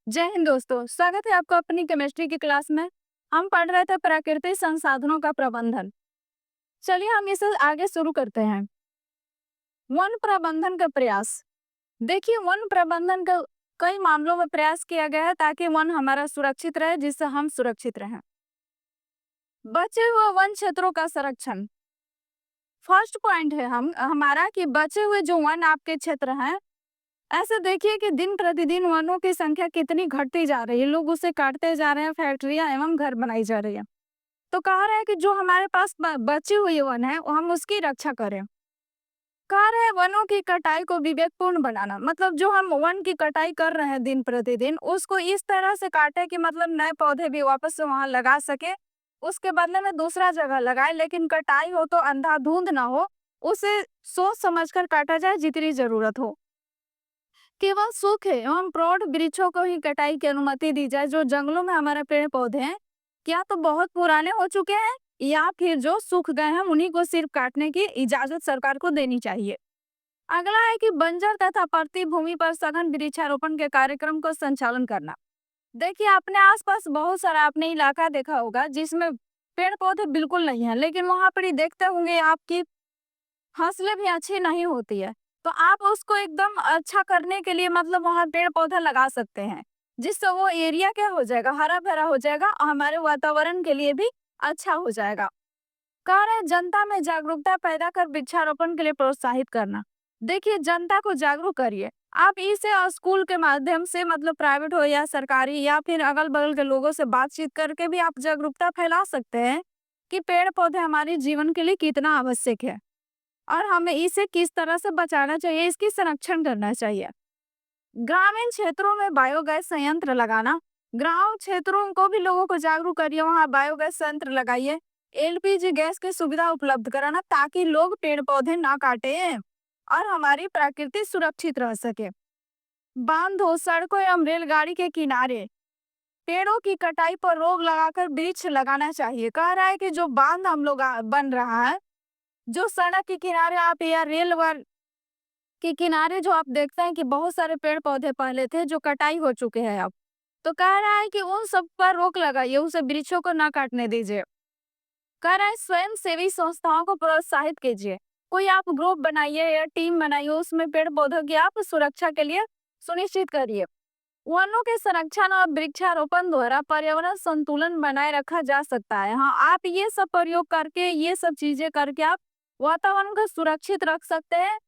जय हिंद दोस्तों, स्वागत है आपका अपनी केमिस्ट्री की क्लास में। हम पढ़ रहे थे प्राकृतिक संसाधनों का प्रबंधन। चलिए हम इसे आगे शुरू करते हैं। वन प्रबंधन का प्रयास। देखिए, वन प्रबंधन का कई मामलों में प्रयास किया गया है ताकि वन हमारा सुरक्षित रहे, जिससे हम सुरक्षित रहें। बचे हुए वन क्षेत्रों का संरक्षण। फर्स्ट पॉइंट है हमारा कि बचे हुए जो वन आपके क्षेत्र हैं, ऐसे देखिए कि दिन प्रतिदिन वनों की संख्या कितनी घटती जा रही है। लोग उसे काटते जा रहे हैं, फैक्ट्रियां एवं घर बनाई जा रही है। तो कह रहे हैं कि जो हमारे पास बची हुई वन है, वो हम उसकी रक्षा करें। कह रहे हैं वनों की कटाई को विवेकपूर्ण बनाना, मतलब जो हम वन की कटाई कर रहे हैं दिन प्रतिदिन, उसको इस तरह से काटे कि मतलब नए पौधे भी वापस से वहां लगा सके, उसके बदले में दूसरा जगह लगाए। लेकिन कटाई हो तो अंधाधुंध ना हो, उसे सोच समझकर काटा जाए जितनी जरूरत हो। केवल सूखे एवं प्रौढ़ वृक्षों को ही कटाई की अनुमति दी जाए। जो जंगलों में हमारे पेड़ पौधे हैं, क्या तो बहुत पुराने हो चुके हैं या फिर जो सूख गए हैं, उन्हीं को सिर्फ काटने की इजाजत सरकार को देनी चाहिए। अगला है कि बंजर तथा पड़ती भूमि पर सघन वृक्षारोपण के कार्यक्रम को संचालन करना। देखिए, अपने आसपास बहुत सारा आपने इलाका देखा होगा जिसमें पेड़ पौधे बिल्कुल नहीं है, लेकिन वहां पर ही देखते होंगे आपकी फसलें भी अच्छी नहीं होती है। तो आप उसको एकदम अच्छा करने के लिए मतलब वहाँ पेड़-पौधा लगा सकते हैं, जिससे वो एरिया क्या हो जाएगा, हरा-भरा हो जाएगा और हमारे वातावरण के लिए भी अच्छा हो जाएगा। कह रहे हैं जनता में जागरूकता पैदा कर वृक्षारोपण के लिए प्रोत्साहित करना। देखिए, जनता को जागरूक करिए। आप इसे स्कूल के माध्यम से, मतलब प्राइवेट हो या सरकारी, या फिर अगल-बगल के लोगों से बातचीत करके भी आप जागरूकता फैला सकते हैं कि पेड़-पौधे हमारे जीवन के लिए कितना आवश्यक है और हमें इसे किस तरह से बचाना चाहिए, इसकी संरक्षण करना चाहिए। ग्रामीण क्षेत्रों में बायोगैस संयंत्र लगाना। ग्राम क्षेत्रों को भी लोगों को जागरूक करिए, वहाँ बायोगैस संयंत्र लगाइए। एलपीजी गैस की सुविधा उपलब्ध कराना ताकि लोग पेड़ पौधे ना काटे और हमारी प्रकृति सुरक्षित रह सके। बांधों, सड़कों एवं रेलगाड़ी के किनारे पेड़ों की कटाई पर रोक लगाकर वृक्ष लगाना चाहिए। कह रहा है कि जो बांध हम लोग बन रहा है, जो सड़क के किनारे आप या रेल के किनारे जो आप देखते हैं कि बहुत सारे पेड़ पौधे पहले थे जो कटाई हो चुके हैं अब, तो कह रहा है कि उन सब पर रोक लगाइए, उसे वृक्षों को ना काटने दीजिए। कह रहा है स्वयं सेवी संस्थाओं को प्रोत्साहित कीजिए। कोई आप ग्रुप बनाइए या टीम बनाइए, उसमें पेड़ पौधों की आप सुरक्षा के लिए सुनिश्चित करिए। वनों के संरक्षण और वृक्षारोपण द्वारा पर्यावरण संतुलन बनाए रखा जा सकता है। हाँ, आप ये सब प्रयोग करके, ये सब चीजें करके आप वातावरण को सुरक्षित रख सकते हैं।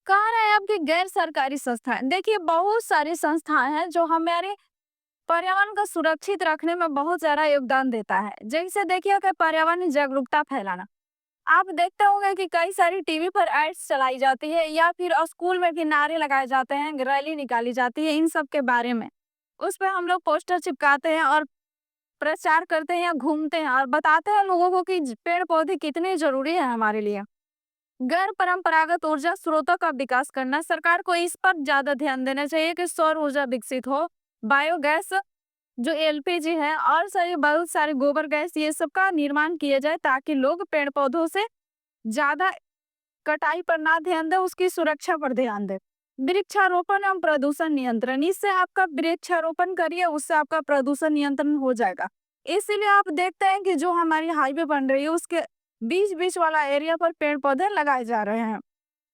कह रहे हैं आपकी गैर सरकारी संस्थाएं। देखिए, बहुत सारी संस्थाएं हैं जो हमारे पर्यावरण को सुरक्षित रखने में बहुत ज्यादा योगदान देता है। जैसे देखिए कि पर्यावरण जागरूकता फैलाना। आप देखते होंगे कि कई सारी टीवी पर एड्स चलाई जाती है या फिर स्कूल में भी नारे लगाए जाते हैं, रैली निकाली जाती है इन सब के बारे में। उस पे हम लोग पोस्टर चिपकाते हैं और प्रचार करते हैं या घूमते हैं और बताते हैं लोगों को कि पेड़ पौधे कितने जरूरी है हमारे लिए। गैर परंपरागत ऊर्जा स्रोतों का विकास करना। सरकार को इस पर ज्यादा ध्यान देना चाहिए कि सौर ऊर्जा विकसित हो, बायोगैस जो एलपीजी है और सारी बहुत सारे गोबर गैस, ये सब का निर्माण किया जाए ताकि लोग पेड़ पौधों से ज्यादा कटाई पर ना ध्यान दें, उसकी सुरक्षा पर ध्यान दें। वृक्षारोपण एवं प्रदूषण नियंत्रण। इससे आपका वृक्षारोपण करिए, उससे आपका प्रदूषण नियंत्रण हो जाएगा। इसीलिए आप देखते हैं कि जो हमारी हाईवे बन रही है उसके बीच बीच वाला एरिया पर पेड़ पौधे लगाए जा रहे हैं।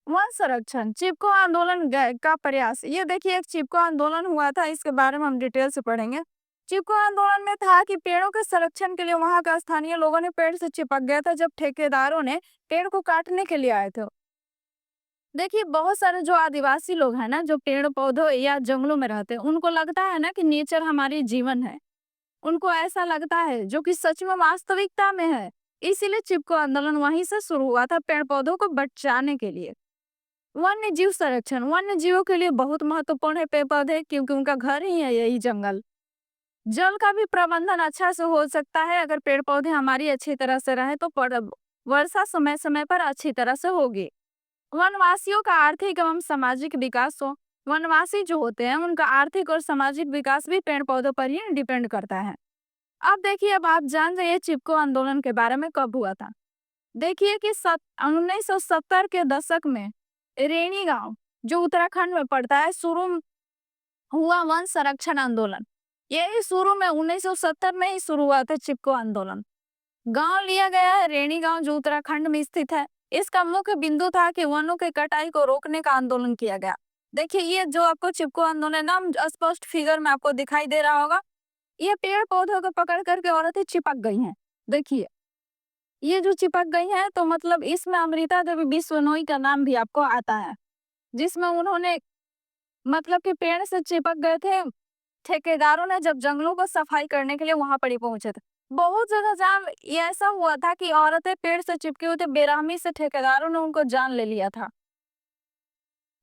वन संरक्षण, चिपको आंदोलन का प्रयास। ये देखिए, एक चिपको आंदोलन हुआ था, इसके बारे में हम डिटेल से पढ़ेंगे। चिपको आंदोलन में था कि पेड़ों के संरक्षण के लिए वहां का स्थानीय लोगों ने पेड़ से चिपक गया था जब ठेकेदारों ने पेड़ को काटने के लिए आए थे। देखिए, बहुत सारे जो आदिवासी लोग हैं ना, जो पेड़ पौधों या जंगलों में रहते हैं, उनको लगता है ना कि नेचर हमारी जीवन है। उनको ऐसा लगता है, जो कि सच में वास्तविकता में है। इसीलिए चिपको आंदोलन वहीं से शुरू हुआ था, पेड़ पौधों को बचाने के लिए। वन्य जीव संरक्षण। वन्य जीवों के लिए बहुत महत्वपूर्ण है पेड़ पौधे, क्योंकि उनका घर ही है यही जंगल। जल का भी प्रबंधन अच्छा से हो सकता है अगर पेड़ पौधे हमारी अच्छी तरह से रहे तो वर्षा समय समय पर अच्छी तरह से होगी। वनवासियों का आर्थिक एवं सामाजिक विकास हो। वनवासी जो होते हैं उनका आर्थिक और सामाजिक विकास भी पेड़ पौधों पर ही डिपेंड करता है। अब देखिए, अब आप जान जाइए चिपको आंदोलन के बारे में कब हुआ था। देखिए कि 1970 के दशक में रेनी गांव जो उत्तराखंड में पड़ता है, शुरू हुआ वन संरक्षण आंदोलन। ये शुरू में 1970 में ही शुरू हुआ था चिपको आंदोलन। गांव लिया गया है रेणी गांव, जो उत्तराखंड में स्थित है। इसका मुख्य बिंदु था कि वनों की कटाई को रोकने का आंदोलन किया गया। देखिए, ये जो आपको चिपको आंदोलन नाम स्पष्ट फिगर में आपको दिखाई दे रहा होगा, ये पेड़ पौधों को पकड़ करके औरतें चिपक गई हैं। देखिए, ये जो चिपक गई हैं, तो मतलब इसमें अमृता देवी बिश्नोई का नाम भी आपको आता है, जिसमें उन्होंने मतलब कि पेड़ से चिपक गए थे। ठेकेदारों ने जब जंगलों को सफाई करने के लिए वहां पर ही पहुंचे थे। बहुत जगह जहाँ ये ऐसा हुआ था कि औरतें पेड़ से चिपके हुए थे, बेरहमी से ठेकेदारों ने उनको जान ले लिया था।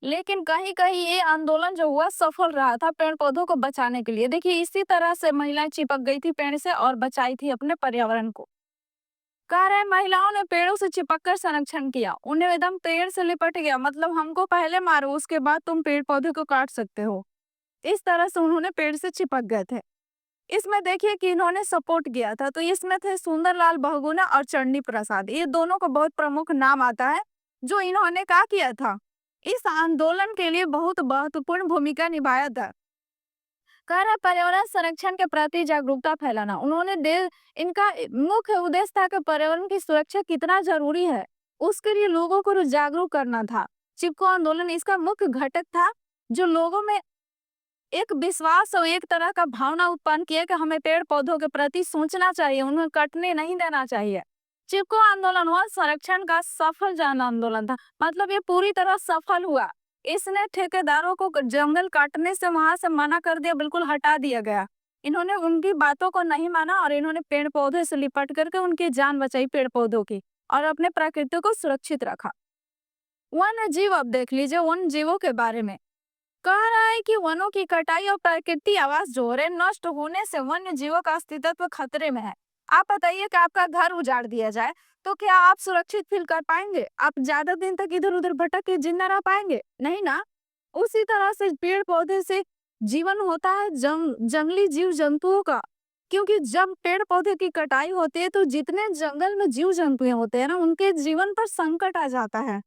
लेकिन कहीं कहीं ये आंदोलन जो हुआ सफल रहा था पेड़ पौधों को बचाने के लिए। देखिए, इसी तरह से महिलाएं चिपक गई थी पेड़ से और बचाई थी अपने पर्यावरण को। कह रहे महिलाओं ने पेड़ों से चिपक कर संरक्षण किया, उन्हें एकदम पेड़ से लिपट गया, मतलब हमको पहले मारो उसके बाद तुम पेड़ पौधे को काट सकते हो। इस तरह से उन्होंने पेड़ से चिपक गए थे। इसमें देखिए कि इन्होंने सपोर्ट किया था, तो इसमें थे सुंदरलाल बहुगुणा और चंडी प्रसाद। ये दोनों को बहुत प्रमुख नाम आता है, जो इन्होंने क्या किया था, इस आंदोलन के लिए बहुत महत्वपूर्ण भूमिका निभाया था। कह रहे पर्यावरण संरक्षण के प्रति जागरूकता फैलाना। उन्होंने इनका मुख्य उद्देश्य था कि पर्यावरण की सुरक्षा कितना जरूरी है, उसके लिए लोगों को जागरूक करना था। चिपको आंदोलन इसका मुख्य घटक था, जो लोगों में एक विश्वास और एक तरह का भावना उत्पन्न किया कि हमें पेड़ पौधों के प्रति सोचना चाहिए, उन्हें कटने नहीं देना चाहिए। चिपको आंदोलन वन संरक्षण का सफल जन आंदोलन था, मतलब ये पूरी तरह सफल हुआ। इसने ठेकेदारों को जंगल काटने से वहां से मना कर दिया, बिल्कुल हटा दिया गया। इन्होंने उनकी बातों को नहीं माना और इन्होंने पेड़ पौधे से लिपट करके उनकी जान बचाई पेड़ पौधों की, और अपने प्रकृति को सुरक्षित रखा। वन्य जीव, अब देख लीजिए वन जीवों के बारे में। कह रहा है कि वनों की कटाई और प्राकृतिक आवास जो हो रहे नष्ट होने से वन्य जीवों का अस्तित्व खतरे में है। आप बताइए कि आपका घर उजाड़ दिया जाए तो क्या आप सुरक्षित फील कर पाएंगे? आप ज्यादा दिन तक इधर उधर भटक के जिंदा रह पाएंगे? नहीं ना। उसी तरह से पेड़ पौधे से जीवन होता है जंगली जीव जंतुओं का, क्योंकि जब पेड़ पौधे की कटाई होती है तो जितने जंगल में जीव जंतु होते हैं ना, उनके जीवन पर संकट आ जाता है,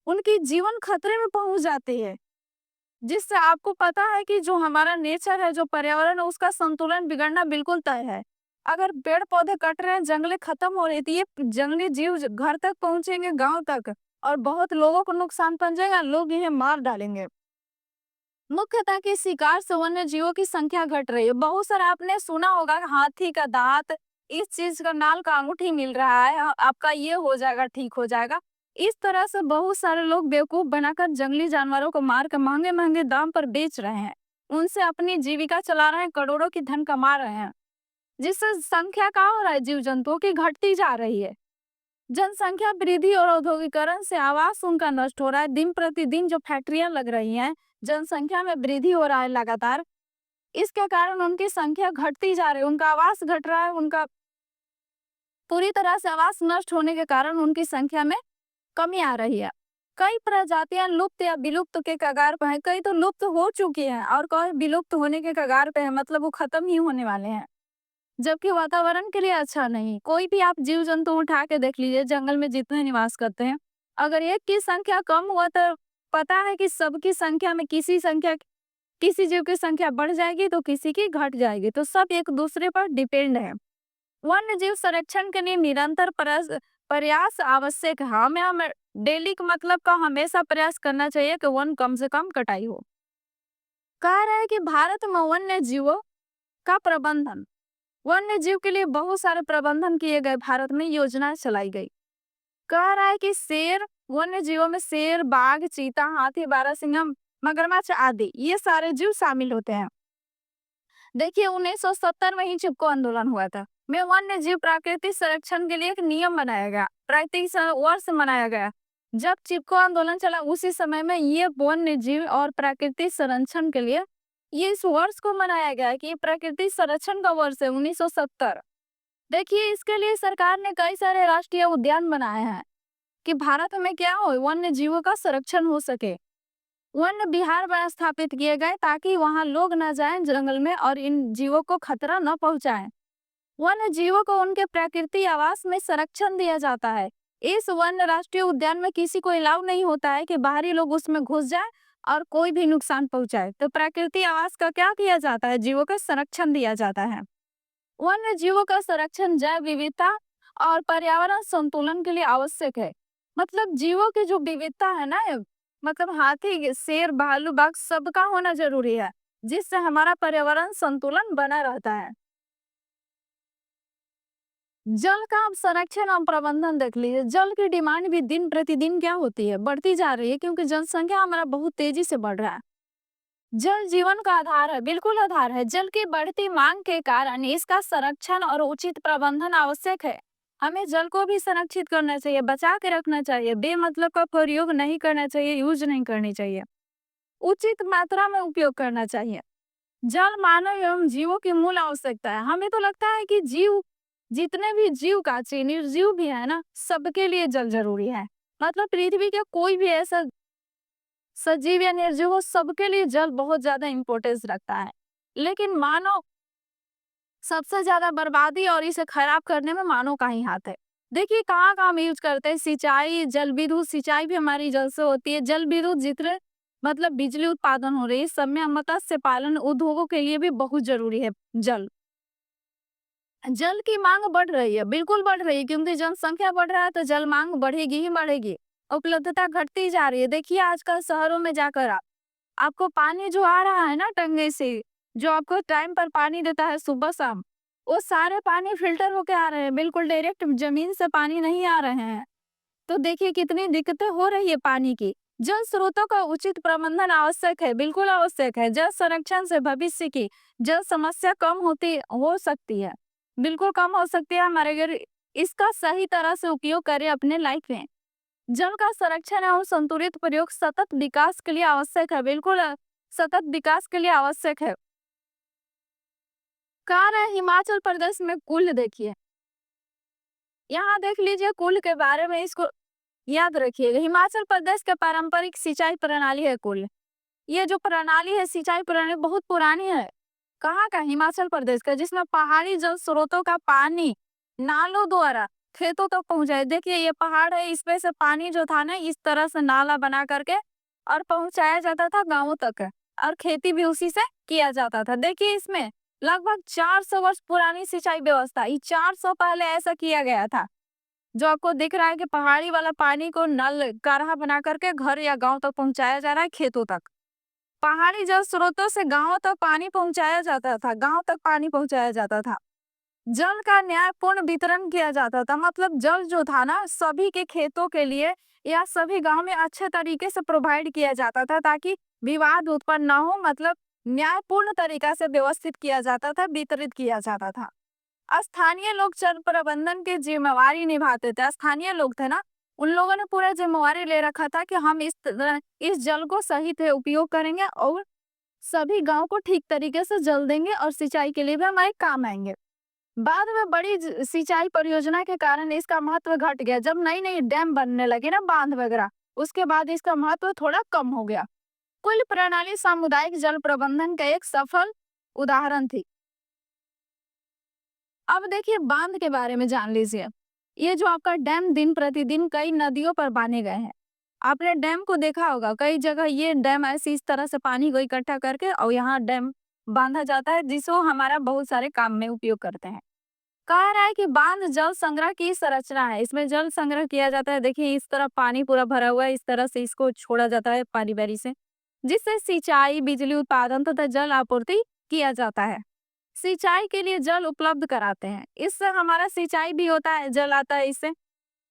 उनकी जीवन खतरे में पहुंच जाती है। जिससे आपको पता है कि जो हमारा नेचर है, जो पर्यावरण है, उसका संतुलन बिगड़ना बिल्कुल तय है। अगर पेड़ पौधे कट रहे हैं, जंगलें खत्म हो रही थी, ये जंगली जीव घर तक पहुंचेंगे, गांव तक, और बहुत लोगों को नुकसान पहुंचेगा, लोग इन्हें मार डालेंगे। मुख्यतः कि शिकार से वन्य जीवों की संख्या घट रही है। बहुत सारा आपने सुना होगा कि हाथी का दांत, इस चीज का नाल का अंगूठी मिल रहा है, आपका ये हो जाएगा, ठीक हो जाएगा। इस तरह से बहुत सारे लोग बेवकूफ बनाकर जंगली जानवरों को मार कर महंगे महंगे दाम पर बेच रहे हैं, उनसे अपनी जीविका चला रहे हैं, करोड़ों की धन कमा रहे हैं, जिससे संख्या क्या हो रहा है, जीव जंतुओं की घटती जा रही है। जनसंख्या वृद्धि और औद्योगिकरण से आवास उनका नष्ट हो रहा है। दिन प्रतिदिन जो फैक्ट्रियां लग रही हैं, जनसंख्या में वृद्धि हो रहा है लगातार, इसके कारण उनकी संख्या घटती जा रही है, उनका आवास घट रहा है, उनका पूरी तरह से आवास नष्ट होने के कारण उनकी संख्या में कमी आ रही है। कई प्रजातियां लुप्त या विलुप्त के कगार पर हैं, कई तो लुप्त हो चुकी हैं और कई विलुप्त होने के कगार पे है, मतलब वो खत्म ही होने वाले हैं, जबकि वातावरण के लिए अच्छा नहीं। कोई भी आप जीव जंतु उठा के देख लीजिए, जंगल में जितने निवास करते हैं, अगर एक की संख्या कम हुआ तो पता है कि सबकी संख्या में किसी जीव की संख्या बढ़ जाएगी तो किसी की घट जाएगी, तो सब एक दूसरे पर डिपेंड है। वन्य जीव संरक्षण के लिए निरंतर प्रयास आवश्यक है। हमें डेली का मतलब का हमेशा प्रयास करना चाहिए कि वन कम से कम कटाई हो। कह रहे हैं कि भारत में वन्य जीवों का प्रबंधन, वन्य जीव के लिए बहुत सारे प्रबंधन किए गए, भारत में योजनाएं चलाई गई। कह रहा है कि वन्य जीवों में शेर, बाघ, चीता, हाथी, बारहसिंगा, मगरमच्छ आदि ये सारे जीव शामिल होते हैं। देखिए, 1970 में ही चिपको आंदोलन हुआ था, में वन्य जीव प्राकृतिक संरक्षण के लिए एक नियम बनाया गया, प्राकृतिक वर्ष मनाया गया। जब चिपको आंदोलन चला उसी समय में ये वन्य जीव और प्राकृतिक संरक्षण के लिए ये इस वर्ष को मनाया गया कि प्राकृतिक संरक्षण का वर्ष है 1970। देखिए, इसके लिए सरकार ने कई सारे राष्ट्रीय उद्यान बनाए हैं कि भारत में क्या हो, वन्य जीवों का संरक्षण हो सके। वन विहार स्थापित किए गए ताकि वहां लोग न जाएं जंगल में और इन जीवों को खतरा न पहुंचाएं। वन्य जीवों को उनके प्राकृतिक आवास में संरक्षण दिया जाता है। इस वन राष्ट्रीय उद्यान में किसी को अलाउ नहीं होता है कि बाहरी लोग उसमें घुस जाए और कोई भी नुकसान पहुंचाए। तो प्रकृति आवास का क्या किया जाता है? जीवों का संरक्षण दिया जाता है। वन्य जीवों का संरक्षण जैव विविधता और पर्यावरण संतुलन के लिए आवश्यक है। मतलब जीवों की जो विविधता है ना, मतलब हाथी, शेर, भालू, बाघ सबका होना जरूरी है, जिससे हमारा पर्यावरण संतुलन बना रहता है। जल का आप संरक्षण और प्रबंधन देख लीजिए। जल की डिमांड भी दिन प्रतिदिन क्या होती है? बढ़ती जा रही है, क्योंकि जनसंख्या हमारा बहुत तेजी से बढ़ रहा है। जल जीवन का आधार है, बिल्कुल आधार है। जल की बढ़ती मांग के कारण इसका संरक्षण और उचित प्रबंधन आवश्यक है। हमें जल को भी संरक्षित करना चाहिए, बचा के रखना चाहिए, बेमतलब का प्रयोग नहीं करना चाहिए, यूज नहीं करनी चाहिए, उचित मात्रा में उपयोग करना चाहिए। जल मानव एवं जीवों की मूल आवश्यकता है। हमें तो लगता है कि जीव, जितने भी जीव का निर्जीव भी है ना, सबके लिए जल जरूरी है। मतलब पृथ्वी के कोई भी ऐसा सजीव या निर्जीव हो, सबके लिए जल बहुत ज्यादा इंपॉर्टेंस रखता है। लेकिन मानव सबसे ज्यादा बर्बादी और इसे खराब करने में मानव का ही हाथ है। देखिए कहाँ कहाँ हम यूज करते हैं। सिंचाई, जल विद्युत, सिंचाई भी हमारी जल से होती है। जल विद्युत जितने मतलब बिजली उत्पादन हो रही है, सब में मत्स्य पालन उद्योगों के लिए भी बहुत जरूरी है जल। जल की मांग बढ़ रही है, बिल्कुल बढ़ रही है, क्योंकि जनसंख्या बढ़ रहा है तो जल मांग बढ़ेगी ही बढ़ेगी। उपलब्धता घटती जा रही है। देखिए आजकल शहरों में जाकर आपको पानी जो आ रहा है ना टंगे से, जो आपको टाइम पर पानी देता है सुबह शाम, वो सारे पानी फिल्टर होके आ रहे हैं, बिल्कुल डायरेक्ट जमीन से पानी नहीं आ रहे हैं। तो देखिए कितनी दिक्कतें हो रही है पानी की। जल स्रोतों का उचित प्रबंधन आवश्यक है, बिल्कुल आवश्यक है। जल संरक्षण से भविष्य की जल समस्या कम होती हो सकती है, बिल्कुल कम हो सकती है हमारे अगर इसका सही तरह से उपयोग करें अपने लाइफ में। जल का संरक्षण और संतुलित प्रयोग सतत विकास के लिए आवश्यक है, बिल्कुल सतत विकास के लिए आवश्यक है। कहाँ रहे हिमाचल प्रदेश में कुल, देखिए यहाँ देख लीजिए कुल के बारे में, इसको याद रखिएगा। हिमाचल प्रदेश के पारंपरिक सिंचाई प्रणाली है कुल। ये जो प्रणाली है सिंचाई प्रणाली बहुत पुरानी है। कहाँ का? हिमाचल प्रदेश का, जिसमें पहाड़ी जल स्रोतों का पानी नालों द्वारा खेतों तक पहुंचाए। देखिए ये पहाड़ है, इसमें से पानी जो था ना, इस तरह से नाला बना करके और पहुंचाया जाता था गांवों तक, और खेती भी उसी से किया जाता था। देखिए इसमें लगभग 400 वर्ष पुरानी सिंचाई व्यवस्था, ये 400 पहले ऐसा किया गया था। जो आपको दिख रहा है कि पहाड़ी वाला पानी को नल काढ़ा बना करके घर या गांव तक पहुंचाया जा रहा है, खेतों तक। पहाड़ी जल स्रोतों से गांवों तक पानी पहुंचाया जाता था, गांव तक पानी पहुंचाया जाता था। जल का न्यायपूर्ण वितरण किया जाता था। मतलब जल जो था ना, सभी के खेतों के लिए या सभी गांव में अच्छे तरीके से प्रोवाइड किया जाता था, ताकि विवाद उत्पन्न ना हो। मतलब न्यायपूर्ण तरीका से व्यवस्थित किया जाता था, वितरित किया जाता था। स्थानीय लोग जल प्रबंधन की जिम्मेवारी निभाते थे। स्थानीय लोग थे ना, उन लोगों ने पूरा जिम्मेवारी ले रखा था कि हम इस जल को सही से उपयोग करेंगे और सभी गांव को ठीक तरीके से जल देंगे और सिंचाई के लिए भी हमारे काम आएंगे। बाद में बड़ी सिंचाई परियोजना के कारण इसका महत्व घट गया। जब नई नई डैम बनने लगे ना, बांध वगैरह, उसके बाद इसका महत्व थोड़ा कम हो गया। कुल प्रणाली सामुदायिक जल प्रबंधन का एक सफल उदाहरण थी। अब देखिए बांध के बारे में जान लीजिए। ये जो आपका डैम दिन प्रतिदिन कई नदियों पर बांधे गए हैं। आपने डैम को देखा होगा, कई जगह ये डैम ऐसी इस तरह से पानी को इकट्ठा करके और यहाँ डैम बांधा जाता है, जिसको हमारा बहुत सारे काम में उपयोग करते हैं। कह रहा है कि बांध जल संग्रह की संरचना है। इसमें जल संग्रह किया जाता है। देखिए इस तरह पानी पूरा भरा हुआ है, इस तरह से इसको छोड़ा जाता है पानी बैरी से, जिससे सिंचाई, बिजली उत्पादन तथा जल आपूर्ति किया जाता है। सिंचाई के लिए जल उपलब्ध कराते हैं, इससे हमारा सिंचाई भी होता है, जल आता है इससे।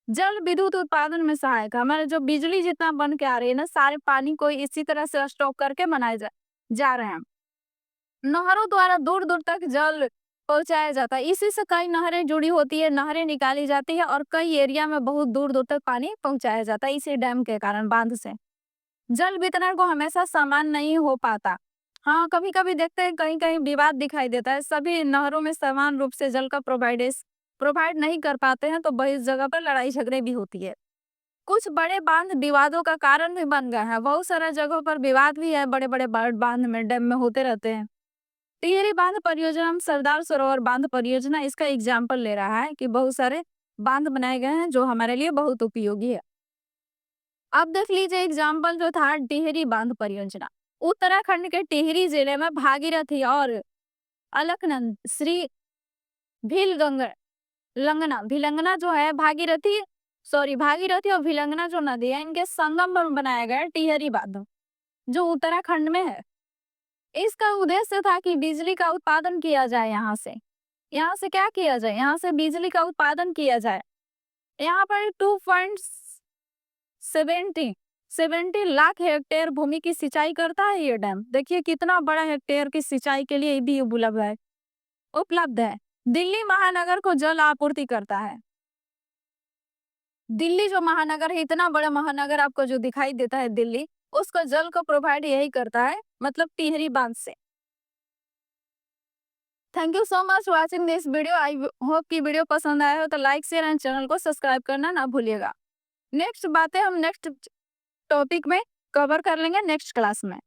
जल विद्युत उत्पादन में सहायक है। हमारे जो बिजली जितना बन के आ रही है ना, सारे पानी को इसी तरह से स्टॉक करके बनाए जा रहे हैं। नहरों द्वारा दूर दूर तक जल पहुंचाया जाता है। इसी से कई नहरें जुड़ी होती है, नहरें निकाली जाती है और कई एरिया में बहुत दूर दूर तक पानी पहुंचाया जाता है, इसी डैम के कारण, बांध से। जल वितरण को हमेशा समान नहीं हो पाता। हाँ, कभी कभी देखते हैं कहीं कहीं विवाद दिखाई देता है। सभी नहरों में समान रूप से जल का प्रोवाइड नहीं कर पाते हैं, तो वही जगह पर लड़ाई झगड़े भी होती है। कुछ बड़े बांध विवादों का कारण भी बन गए हैं। बहुत सारे जगहों पर विवाद भी है, बड़े बड़े बांध में, डैम में होते रहते हैं। टिहरी बांध परियोजना, हम सरदार सरोवर बांध परियोजना इसका एग्जाम्पल ले रहा है कि बहुत सारे बांध बनाए गए हैं जो हमारे लिए बहुत उपयोगी है। अब देख लीजिए एग्जाम्पल जो था टिहरी बांध परियोजना। उत्तराखंड के टिहरी जिले में भागीरथी और अलकनंद श्री भीलगंगा लंगना भिलंगना जो है भागीरथी और भिलंगना जो नदी है इनके संगम पर बनाया गया टिहरी बांध जो उत्तराखंड में है। इसका उद्देश्य था कि बिजली का उत्पादन किया जाए। यहाँ से क्या किया जाए, यहाँ से बिजली का उत्पादन किया जाए। यहाँ पर 2.70 लाख हेक्टेयर भूमि की सिंचाई करता है ये डैम। देखिए कितना बड़ा हेक्टेयर की सिंचाई के लिए भी उपलब्ध है। दिल्ली महानगर को जल आपूर्ति करता है। दिल्ली जो महानगर है, इतना बड़ा महानगर आपको जो दिखाई देता है दिल्ली, उसको जल को प्रोवाइड यही करता है, मतलब टिहरी बांध से। Thank you so much watching this video. I hope कि वीडियो पसंद आया हो तो लाइक शेयर एंड चैनल को सब्सक्राइब करना ना भूलिएगा। नेक्स्ट बातें हम नेक्स्ट टॉपिक में कवर कर लेंगे नेक्स्ट क्लास में।